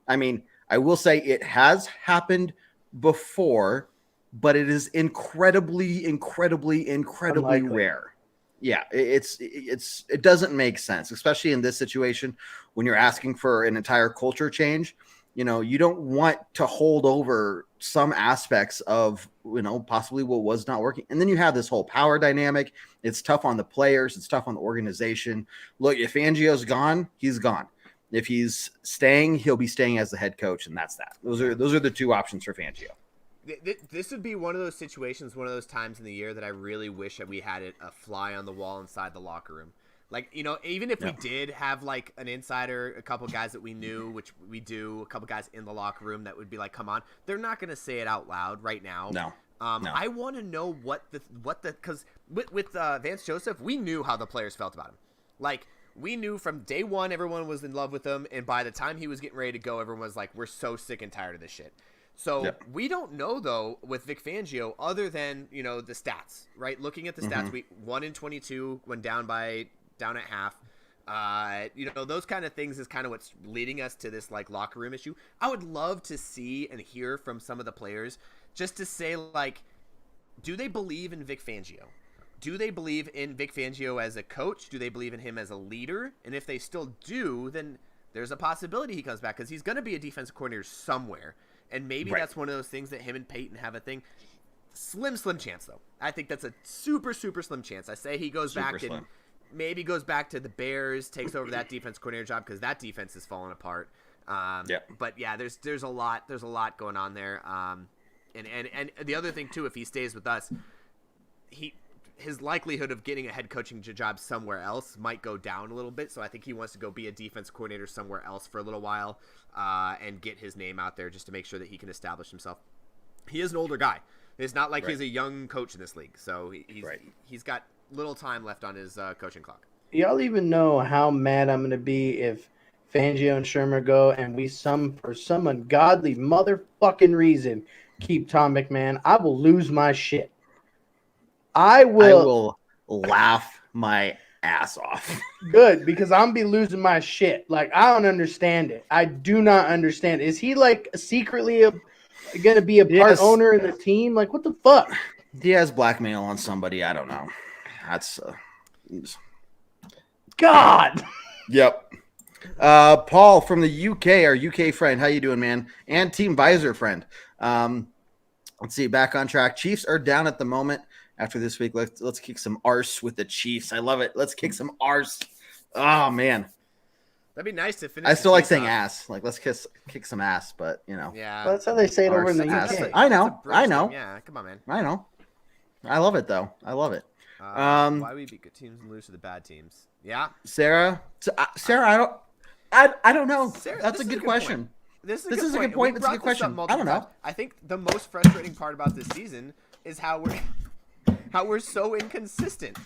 I mean, I will say it has happened before, but it is incredibly unlikely. Rare. Yeah, it doesn't make sense, especially in this situation when you're asking for an entire culture change. You don't want to hold over some aspects of, possibly what was not working. And then you have this whole power dynamic. It's tough on the players. It's tough on the organization. Look, if Fangio's gone, he's gone. If he's staying, he'll be staying as the head coach. And that's that. Those are the two options for Fangio. This would be one of those situations, one of those times in the year that I really wish that we had a fly on the wall inside the locker room. Like, even if we did have, like, an insider, a couple guys that we knew, which we do, a couple guys in the locker room that would be like, come on. They're not going to say it out loud right now. No. I want to know what the because with Vance Joseph, we knew how the players felt about him. Like, we knew from day one everyone was in love with him, and by the time he was getting ready to go, everyone was like, we're so sick and tired of this shit. So we don't know, though, with Vic Fangio, other than, the stats, right? Looking at the stats, we 1-22 when down at half. Those kind of things is kind of what's leading us to this, like, locker room issue. I would love to see and hear from some of the players just to say, like, do they believe in Vic Fangio? Do they believe in Vic Fangio as a coach? Do they believe in him as a leader? And if they still do, then there's a possibility he comes back because he's going to be a defensive coordinator somewhere. And maybe that's one of those things that him and Peyton have a thing. Slim chance, though. I think that's a super slim chance. I say he goes back and maybe goes back to the Bears, takes over that defense coordinator job because that defense is falling apart. But yeah, there's a lot going on there. And the other thing too, if he stays with us, his likelihood of getting a head coaching job somewhere else might go down a little bit. So I think he wants to go be a defense coordinator somewhere else for a little while and get his name out there just to make sure that he can establish himself. He is an older guy. It's not like he's a young coach in this league. So he's got little time left on his coaching clock. Y'all even know how mad I'm going to be if Fangio and Shermer go and we for some ungodly motherfucking reason keep Tom McMahon. I will lose my shit. I will laugh my ass off. Good, because I'm be losing my shit. Like, I don't understand it. I do not understand. Is he like secretly going to be a part owner in the team? Like, what the fuck? He has blackmail on somebody. I don't know. That's God. Yep. Paul from the UK, our UK friend. How you doing, man? And Team Visor friend. Let's see. Back on track. Chiefs are down at the moment. After this week, let's kick some arse with the Chiefs. I love it. Let's kick some arse. Oh man, that'd be nice to finish. I still like saying ass. Like, let's kick some ass, but Yeah, well, that's how they say it over in the UK. I know. Yeah, come on, man. I know. I love it though. I love it. Why we beat good teams and lose to the bad teams? Yeah, Sarah, I don't know. Sarah, that's a good question. This is a good point. It's a good question. I don't know. I think the most frustrating part about this season is how we're so inconsistent.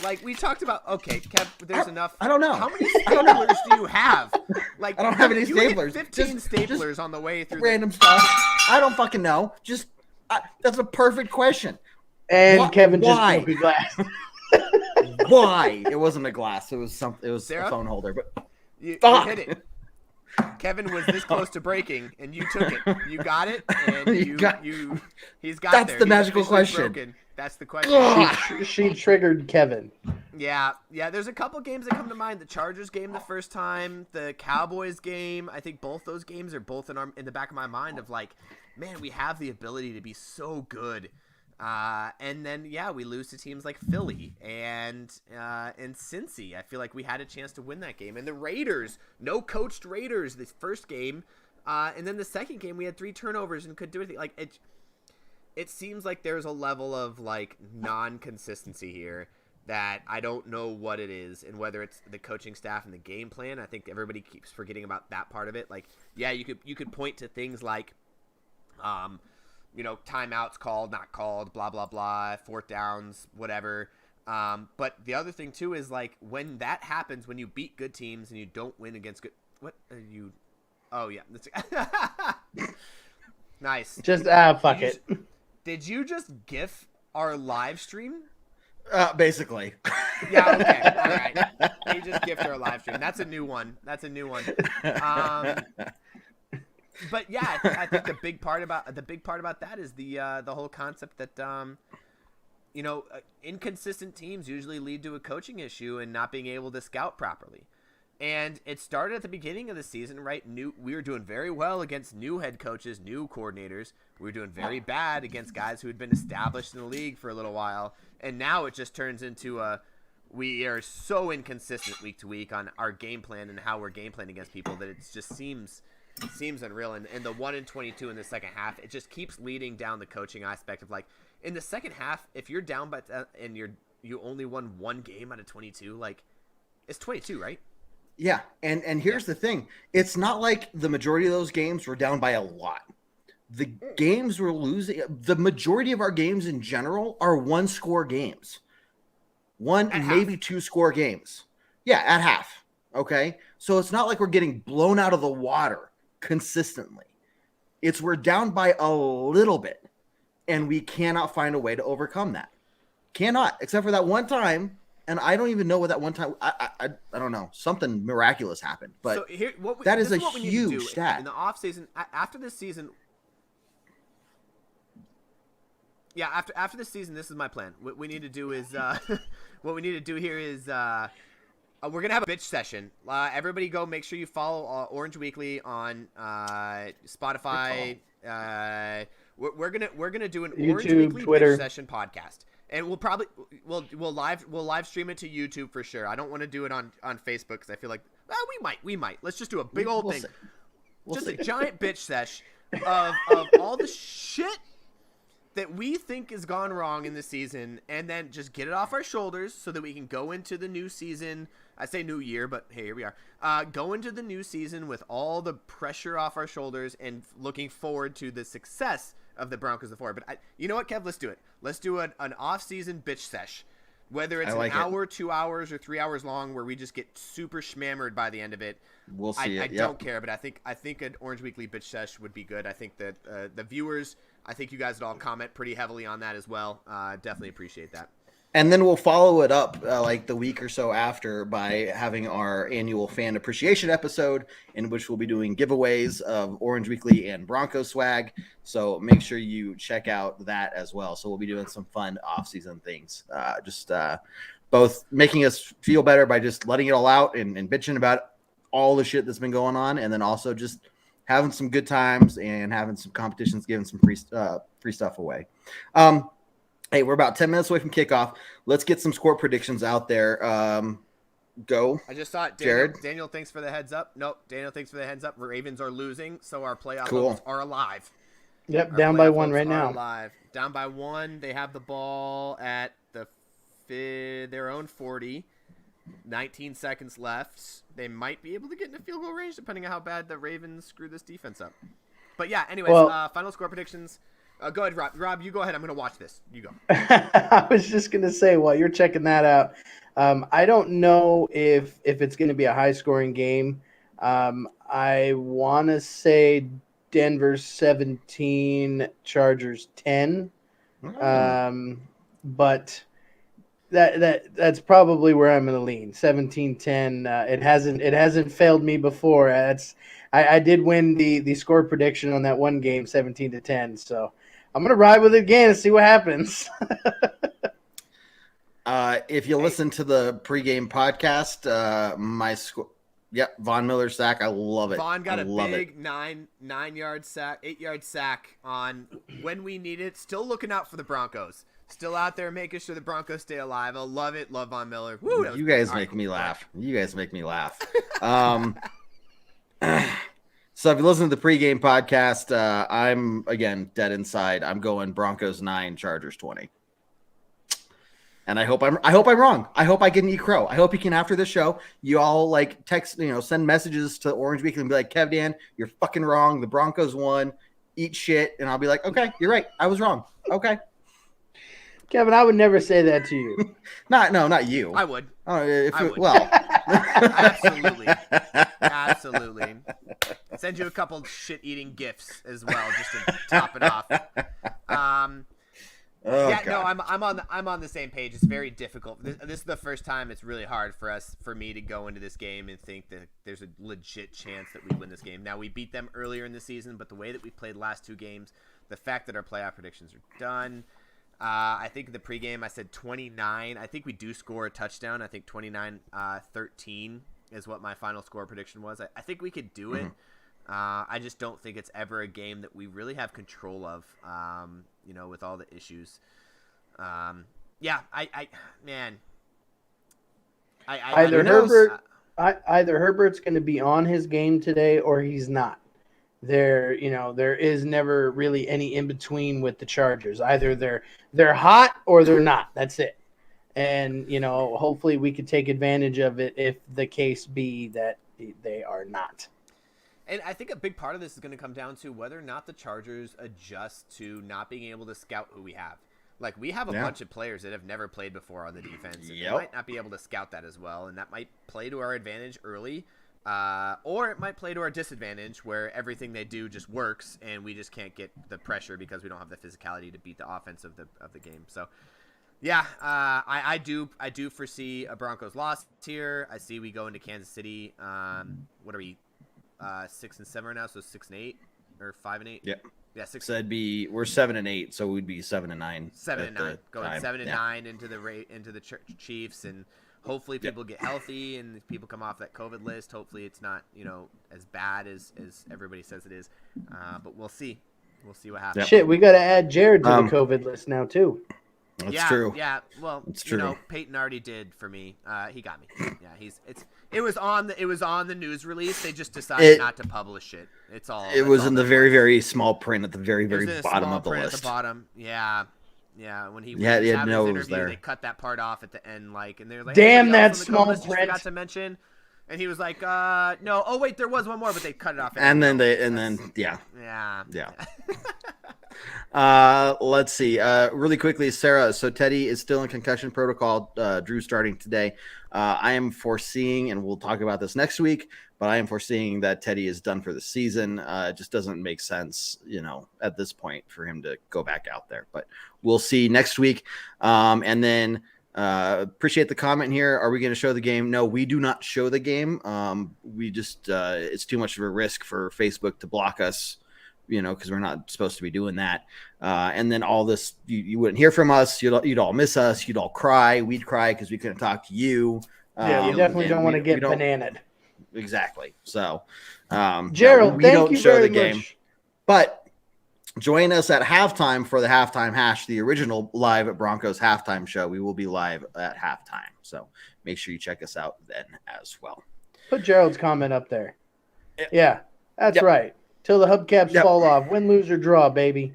Like, we talked about, okay, Kev, there's enough. I don't know. How many staplers do you have? Like, I don't have any staplers. 15 staplers on the way through. Random stuff. I don't fucking know. That's a perfect question. And Kevin just broke a glass. Why? It wasn't a glass. It was something. It was Sarah? A phone holder. But you hit it. Kevin was this close to breaking, and you took it. You got it, and he's got That's there. The magical question. Broken. That's the question. She triggered Kevin. Yeah. There's a couple games that come to mind. The Chargers game the first time, the Cowboys game. I think both those games are both in the back of my mind of like, man, we have the ability to be so good. And then we lose to teams like Philly and Cincy. I feel like we had a chance to win that game. And the Raiders, no coached Raiders this first game, and then the second game we had 3 turnovers and couldn't do anything. Like it seems like there's a level of like non-consistency here that I don't know what it is, and whether it's the coaching staff and the game plan. I think everybody keeps forgetting about that part of it. Like, yeah, you could point to things like, timeouts called, not called, blah, blah, blah, fourth downs, whatever. But the other thing, too, is, like, when that happens, when you beat good teams and you don't win against good – what are you – oh, yeah. Nice. Just, fuck it. Did you just GIF our live stream? Basically. Yeah, okay. All right. You just GIFed our live stream. That's a new one. But yeah, I think the big part about that is the whole concept that inconsistent teams usually lead to a coaching issue and not being able to scout properly. And it started at the beginning of the season, right? We were doing very well against new head coaches, new coordinators. We were doing very bad against guys who had been established in the league for a little while. And now it just turns into we are so inconsistent week to week on our game plan and how we're game planning against people that it just seems unreal. And the 1-22 in the second half, it just keeps leading down the coaching aspect of, like, in the second half, if you're down by and you only won one game out of 22, like, it's 22, right? Yeah, and here's the thing. It's not like the majority of those games were down by a lot. The games we're losing, the majority of our games in general are one-score games. Maybe two-score games. Yeah, at half, okay? So it's not like we're getting blown out of the water consistently. It's we're down by a little bit, and we cannot find a way to overcome that. Cannot, except for that one time. And I don't even know what that one time. I don't know. Something miraculous happened, but so here, that is a huge stat in the off season. After this season, yeah. After this season, this is my plan. What we need to do is what we need to do here is we're gonna have a bitch session. Everybody, go make sure you follow Orange Weekly on Spotify. We're gonna do an YouTube, Orange Weekly Twitter. bitch session podcast. And we'll live stream it to YouTube for sure. I don't want to do it on Facebook because I feel like we might. Let's just do a big old thing, a giant bitch sesh of all the shit that we think has gone wrong in the season, and then just get it off our shoulders so that we can go into the new season. I say new year, but hey, here we are. Go into the new season with all the pressure off our shoulders and looking forward to the success of the Broncos before. But you know what, Kev? Let's do it. Let's do an off-season bitch sesh. Whether it's an hour, 2 hours, or 3 hours long, where we just get super schmammered by the end of it. We'll see. I don't care, but I think an Orange Weekly bitch sesh would be good. I think that the viewers, I think you guys would all comment pretty heavily on that as well. Definitely appreciate that. And then we'll follow it up like the week or so after by having our annual fan appreciation episode, in which we'll be doing giveaways of Orange Weekly and Broncos swag. So make sure you check out that as well. So we'll be doing some fun off-season things, both making us feel better by just letting it all out and bitching about all the shit that's been going on, and then also just having some good times and having some competitions, giving some free stuff away. Hey, we're about 10 minutes away from kickoff. Let's get some score predictions out there. Go. I just thought, Jared. Daniel, thanks for the heads up. Nope, Daniel, thanks for the heads up. Ravens are losing, so our playoff hopes are alive. Yep, down by one right now. Alive. Down by one. They have the ball at their own 40. 19 seconds left. They might be able to get into field goal range, depending on how bad the Ravens screw this defense up. But yeah, anyways, final score predictions. Go ahead, Rob. Rob, you go ahead. I'm going to watch this. You go. I was just going to say, while you're checking that out, I don't know if it's going to be a high-scoring game. I want to say Denver 17, Chargers 10. But that's probably where I'm going to lean. 17-10. It hasn't failed me before. I did win the score prediction on that one game, 17-10. So I'm going to ride with it again and see what happens. If you listen to the pregame podcast, my score, Von Miller sack. I love it. Von got a big 9-yard sack, 8-yard sack on when we need it. Still looking out for the Broncos. Still out there making sure the Broncos stay alive. I love it. Love Von Miller. Woo, you guys make me laugh. You guys make me laugh. So if you listen to the pregame podcast, I'm, again, dead inside. I'm going Broncos 9, Chargers 20. And I hope I'm wrong. I hope I can eat crow. I hope you can, after this show, you all like text, send messages to Orange Weekly and be like, Kev Dan, you're fucking wrong. The Broncos won. Eat shit. And I'll be like, okay, you're right. I was wrong. Okay. Kevin, I would never say that to you. Not you. I would. I would. Well, Absolutely. Send you a couple shit-eating gifts as well, just to top it off. I'm on the same page. It's very difficult. This is the first time it's really hard for me to go into this game and think that there's a legit chance that we win this game. Now, we beat them earlier in the season, but the way that we played the last 2 games, the fact that our playoff predictions are done. I think in the pregame I said 29. I think we do score a touchdown. I think 29-13 is what my final score prediction was. I think we could do it. I just don't think it's ever a game that we really have control of, with all the issues. Either Herbert's going to be on his game today or he's not. There is never really any in between with the Chargers. Either they're hot or they're not. That's it. And hopefully we could take advantage of it if the case be that they are not. And I think a big part of this is going to come down to whether or not the Chargers adjust to not being able to scout who we have. Like, we have a bunch of players that have never played before on the defense, and they might not be able to scout that as well, and that might play to our advantage early, or it might play to our disadvantage where everything they do just works, and we just can't get the pressure because we don't have the physicality to beat the offense of the game. So, yeah, I do foresee a Broncos loss here. I see we go into Kansas City. What are we? 6-7 right now, so 6-8 or 5-8. Yeah, 6. So we're 7-8, so we'd be 7-9. 7-9, going 7-9 into the Chiefs, and hopefully people get healthy and people come off that COVID list. Hopefully it's not as bad as everybody says it is, but we'll see. We'll see what happens. Shit, we got to add Jared to the COVID list now too. That's true. Yeah, well, it's true. Peyton already did for me. He got me. Yeah, it was on the news release. They just decided not to publish it. It's all. It was in the very, very small print at the very, very bottom of the list. At the bottom. Yeah. When he was having his interview, there. They cut that part off at the end, and they're like, "Damn, that small print." Forgot to mention. And he was like, "No, oh wait, there was one more, but they cut it off." Yeah. Yeah. Let's see. Really quickly, Sarah. So Teddy is still in concussion protocol. Drew starting today. I am foreseeing, and we'll talk about this next week, but I am foreseeing that Teddy is done for the season. It just doesn't make sense, at this point for him to go back out there. But we'll see next week. And then appreciate the comment here. Are we going to show the game? No, we do not show the game. We just it's too much of a risk for Facebook to block us. Because we're not supposed to be doing that. And then all this, you wouldn't hear from us. You'd all miss us. You'd all cry. We'd cry because we couldn't talk to you. Yeah, you definitely don't want to get bananaed. Exactly. So, Gerald, we thank don't you show very the game. much. But join us at halftime for the halftime hash, the original live at Broncos halftime show. We will be live at halftime. So make sure you check us out then as well. Put Gerald's comment up there. Yeah, that's right. Till the hubcaps fall off. Win, lose, or draw, baby.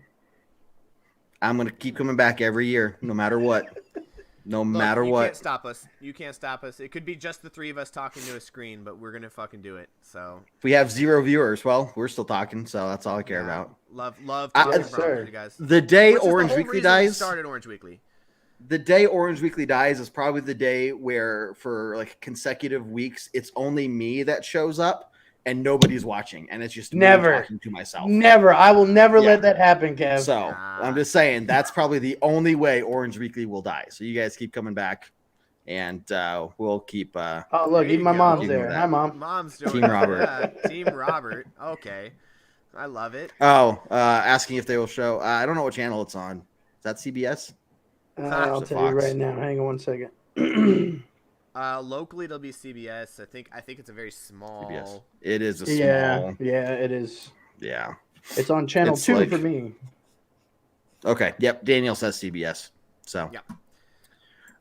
I'm going to keep coming back every year, no matter what. No matter what. You can't stop us. You can't stop us. It could be just the 3 of us talking to a screen, but we're going to fucking do it. So if we have 0 viewers, well, we're still talking, so that's all I care about. Love talking to you guys. The day Orange Weekly dies. Started Orange Weekly. The day Orange Weekly dies is probably the day where, for like consecutive weeks, it's only me that shows up. And nobody's watching, and it's just me talking to myself. Never. I will never let that happen, Kev. So I'm just saying that's probably the only way Orange Weekly will die. So you guys keep coming back, and we'll keep. Oh, look, even my mom's there. Hi, Mom. Mom's doing Team Robert. Yeah, Team Robert. Okay, I love it. Oh, asking if they will show. I don't know what channel it's on. Is that CBS? I'll tell you right now. Hang on one second. Locally, it'll be CBS. I think it's a very small. CBS. It is a small. Yeah, it is. Yeah. It's on channel 2 for me. Okay. Yep. Daniel says CBS. So. Yeah.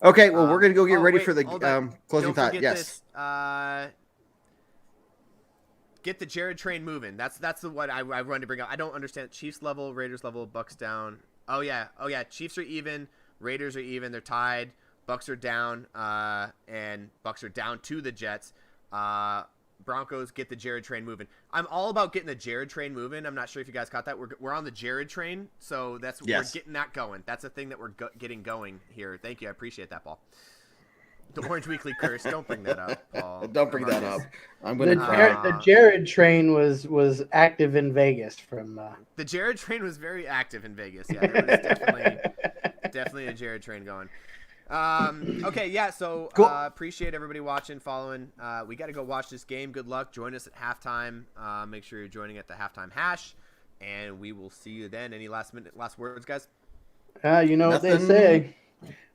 Okay. Well, we're gonna go get ready for the closing thought. Yes. Get the Jared train moving. That's what I run to bring up. I don't understand. Chiefs level, Raiders level, Bucks down. Oh yeah. Chiefs are even. Raiders are even. They're tied. Bucks are down, and Bucks are down to the Jets. Broncos get the Jared train moving. I'm all about getting the Jared train moving. I'm not sure if you guys caught that. We're on the Jared train, so we're getting that going. That's a thing that we're getting going here. Thank you. I appreciate that, Paul. The Orange Weekly curse. Don't bring that up, Paul. Don't bring that up. I'm gonna. The Jared train was active in Vegas. The Jared train was very active in Vegas. Yeah, there was definitely a Jared train going. Okay, yeah, so cool. Appreciate everybody watching, following. We got to go watch this game. Good luck. Join us at halftime. Make sure you're joining at the halftime hash, and we will see you then. Any last words, guys? You know Nothing. What they say.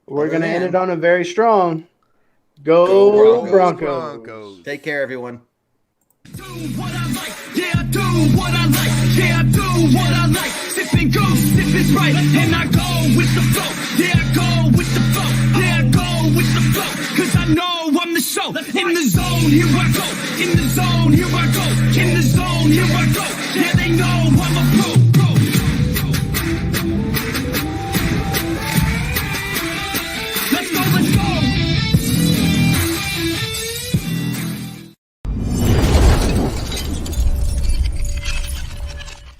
We're going to end it on a very strong Go Broncos. Take care, everyone. Do what I like, yeah, do what I like, yeah, do what I like. Sipping goose, if it's right, and I go with the flow, yeah, I go with the flow, yeah, I go with the flow, cause I know I'm the show. In the zone, here I go, in the zone, here I go, in the zone, here I go.